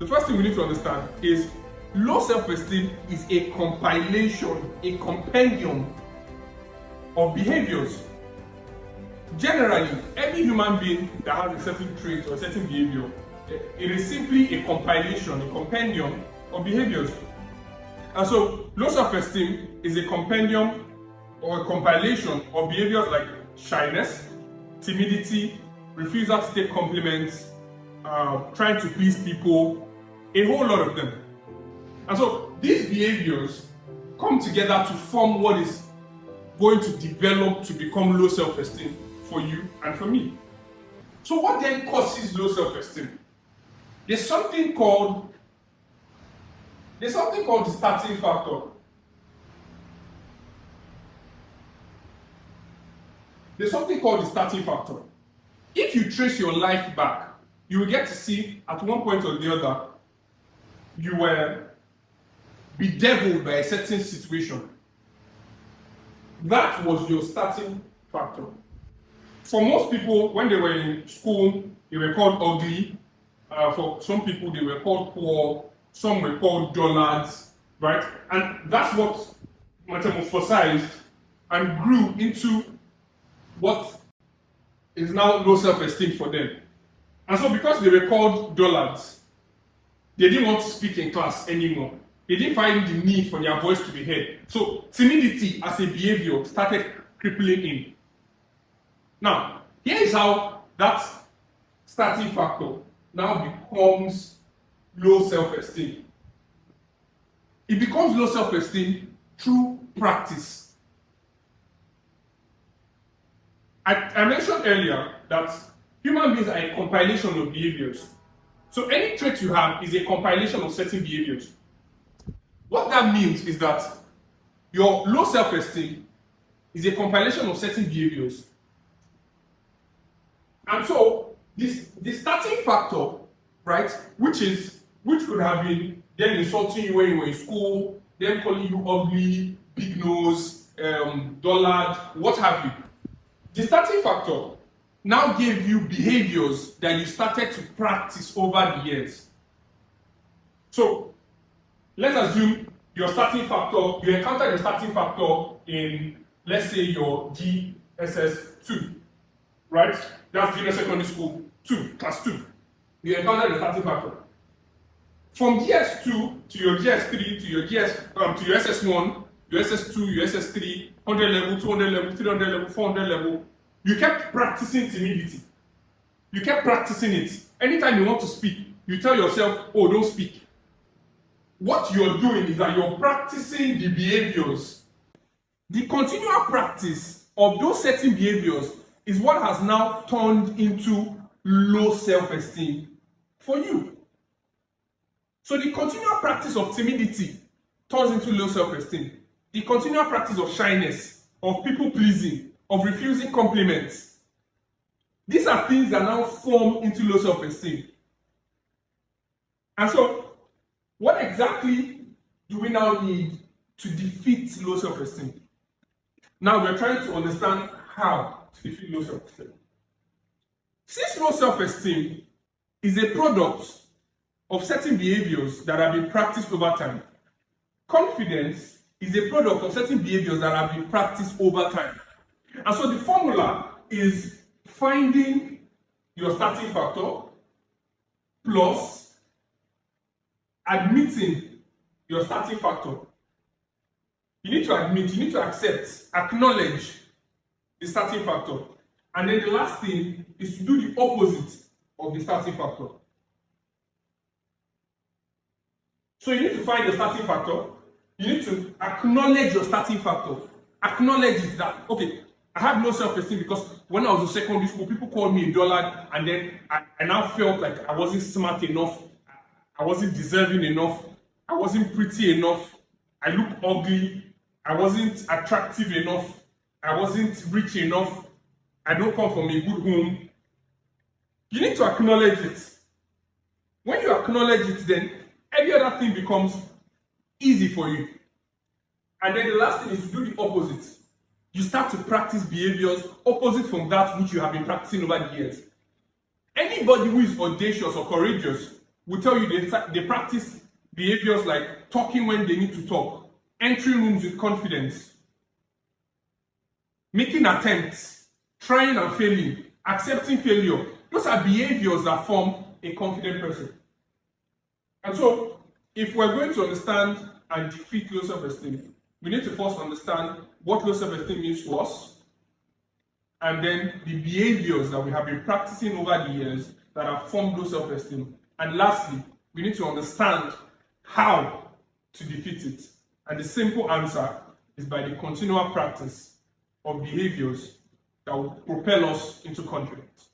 the first thing we need to understand is low self-esteem is a compilation, a compendium of behaviors. Generally, every human being that has a certain trait or a certain behavior, it is simply a compilation, a compendium of behaviors. And so, low self-esteem is a compendium or a compilation of behaviors like shyness, timidity, refusal to take compliments, trying to please people, a whole lot of them. And so, these behaviors come together to form what is going to develop to become low self-esteem for you and for me. So what then causes low self-esteem? There's something called the starting factor. There's something called the starting factor. If you trace your life back, you will get to see at one point or the other, you were bedeviled by a certain situation. That was your starting factor. For most people, when they were in school, they were called ugly. For some people, they were called poor. Some were called dullards, right? And that's what metamorphosized and grew into what is now low self-esteem for them. And so because they were called dullards, they didn't want to speak in class anymore. They didn't find the need for their voice to be heard. So timidity as a behavior started crippling in. Now, here is how that starting factor now becomes low self-esteem. It becomes low self-esteem through practice. I mentioned earlier that human beings are a compilation of behaviors. So any trait you have is a compilation of certain behaviors. What that means is that your low self-esteem is a compilation of certain behaviors. And so, the starting factor, right, which could have been them insulting you when you were in school, them calling you ugly, big nose, dullard, what have you. The starting factor now gave you behaviors that you started to practice over the years. So, let's assume your starting factor, you encountered your starting factor in, let's say, your GSS 2, right? That's junior secondary school 2, class 2. You encountered your starting factor. From GS2 to your GS3 to your to your SS1, your SS2, your SS3, 100 level, 200 level, 300 level, 400 level, you kept practicing timidity. You kept practicing it. Anytime you want to speak, you tell yourself, oh, don't speak. What you're doing is that you're practicing the behaviors. The continual practice of those certain behaviors is what has now turned into low self-esteem for you. So the continual practice of timidity turns into low self-esteem. The continual practice of shyness, of people pleasing, of refusing compliments. These are things that now form into low self-esteem. And so, what exactly do we now need to defeat low self-esteem? Now we're trying to understand how to defeat low self-esteem. Since low self-esteem is a product of certain behaviors that have been practiced over time, confidence is a product of certain behaviors that have been practiced over time. And so the formula is finding your starting factor plus admitting your starting factor. You need to admit, you need to accept, acknowledge the starting factor. And then the last thing is to do the opposite of the starting factor. So you need to find the starting factor. You need to acknowledge your starting factor. Acknowledge it that, okay, I have low self-esteem because when I was in secondary school, people called me a dullard, and then I now felt like I wasn't smart enough, I wasn't deserving enough, I wasn't pretty enough, I looked ugly, I wasn't attractive enough, I wasn't rich enough, I don't come from a good home. You need to acknowledge it. When you acknowledge it, then every other thing becomes easy for you. And then the last thing is to do the opposite. You start to practice behaviors opposite from that which you have been practicing over the years. Anybody who is audacious or courageous will tell you they practice behaviors like talking when they need to talk, entering rooms with confidence, making attempts, trying and failing, accepting failure. Those are behaviors that form a confident person. And so, if we're going to understand and defeat low self-esteem, we need to first understand what low self-esteem means to us, and then the behaviors that we have been practicing over the years that have formed low self-esteem. And lastly, we need to understand how to defeat it. And the simple answer is by the continual practice of behaviors that will propel us into confidence.